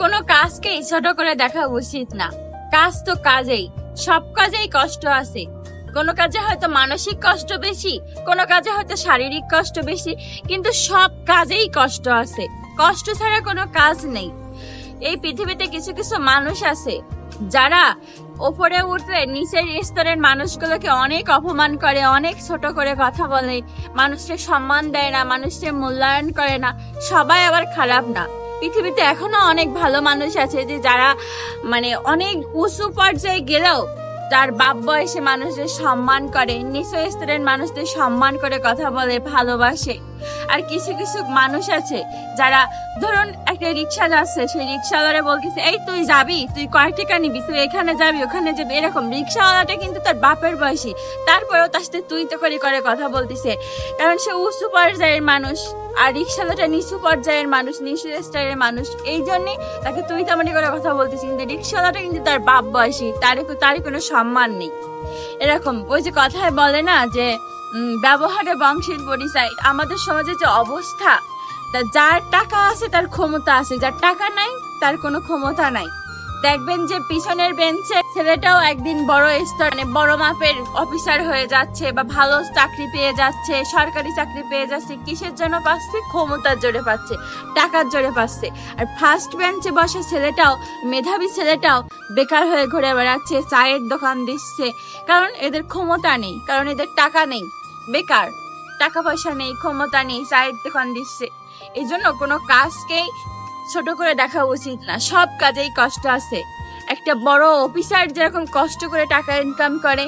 কোনো কাজকেই ছোট করে দেখা উচিত না। কাজ তো কাজেই, সব কাজেই কষ্ট আছে। কোনো কাজে হয়তো মানসিক কষ্ট বেশি, কোনো কাজে হয়তো শারীরিক কষ্ট বেশি, কিন্তু সব কাজেই কষ্ট আছে। কষ্ট ছাড়া কোনো কাজ নেই। এই পৃথিবীতে কিছু কিছু মানুষ আছে যারা ওপরে উঠে নিচের স্তরের মানুষগুলোকে অনেক অপমান করে, অনেক ছোট করে কথা বলে, মানুষকে সম্মান দেয় না, মানুষকে মূল্যায়ন করে না। সবাই আবার খারাপ না। পৃথিবীতে এখনো অনেক ভালো মানুষ আছে যে যারা অনেক উঁচু পর্যায়ে গেলেও তার বাপ বয়সে মানুষদের সম্মান করে, নিচু স্তরের মানুষদের সম্মান করে কথা বলে, ভালোবাসে। আর কিছু কিছু মানুষ আছে যারা, ধরুন একটা রিক্সা যাচ্ছে, সেই রিক্সাওয়ালা বলতেছে এই তুই যাবি, তুই কয় টাকা নিবি, তুই এখানে যাবি ওখানে যাবি, এরকম। রিক্সাওয়ালাটা কিন্তু তার বাপের বয়সী, তারপরেও তার সাথে তুই তো করে কথা বলতেছে, কারণ সে উঁচু পর্যায়ের মানুষ আর রিক্সাওয়ালাটা নিচু পর্যায়ের মানুষ, নিচু স্তরের মানুষ। এই জন্যে তাকে তুই তেমনি করে কথা বলতেছি, কিন্তু রিক্সাওয়ালাটা কিন্তু তার বাপ বয়সী, তারই কোনো সম্মান নেই। এরকম ওই যে কথায় বলে না যে ব্যবহারে বংশের পরিচয়। আমাদের সমাজে যে অবস্থা, যার টাকা আছে তার ক্ষমতা আছে, যার টাকা নাই তার কোনো ক্ষমতা নাই। দেখবেন যে পিছনের বেঞ্চে ছেলেটাও একদিন বড় স্তরে বড় মাপের অফিসার হয়ে যাচ্ছে বা ভালো চাকরি পেয়ে যাচ্ছে, সরকারি চাকরি পেয়ে যাচ্ছে। কিসের জন্য পাচ্ছে? ক্ষমতার জোরে পাচ্ছে, টাকার জোরে পাচ্ছে। আর ফার্স্ট বেঞ্চে বসে ছেলেটাও, মেধাবী ছেলেটাও বেকার হয়ে ঘুরে বেড়াচ্ছে, চায়ের দোকান দিচ্ছে, কারণ এদের ক্ষমতা নেই, কারণ এদের টাকা নেই, বেকার, টাকা পয়সা নেই, ক্ষমতা নেই, চায়ের দোকান দিচ্ছে। এই জন্য কোনো কাজকেই ছোট করে দেখা উচিত না। সব কাজেই কষ্ট আছে। একটা বড় অফিসার যেরকম কষ্ট করে টাকা ইনকাম করে,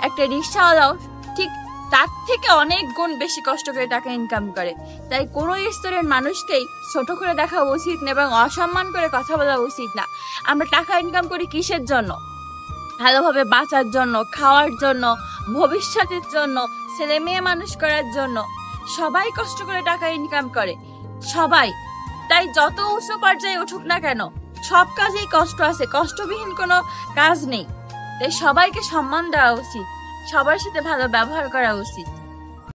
একটা রিক্সাওয়ালাও ঠিক তার থেকে অনেক গুণ বেশি কষ্ট করে টাকা ইনকাম করে। তাই কোনো স্তরের মানুষকেই ছোট করে দেখা উচিত না এবং অসম্মান করে কথা বলা উচিত না। আমরা টাকা ইনকাম করি কিসের জন্য? ভালোভাবে বাঁচার জন্য, খাওয়ার জন্য, ভবিষ্যতের জন্য, ছেলে মেয়ে মানুষ করার জন্য। সবাই কষ্ট করে টাকা ইনকাম করে, সবাই। তাই যত উঁচু পর্যায়ে উঠুক না কেন, সব কাজেই কষ্ট আছে, কষ্টবিহীন কোনো কাজ নেই। তাই সবাইকে সম্মান দেওয়া উচিত, সবার সাথে ভালো ব্যবহার করা উচিত।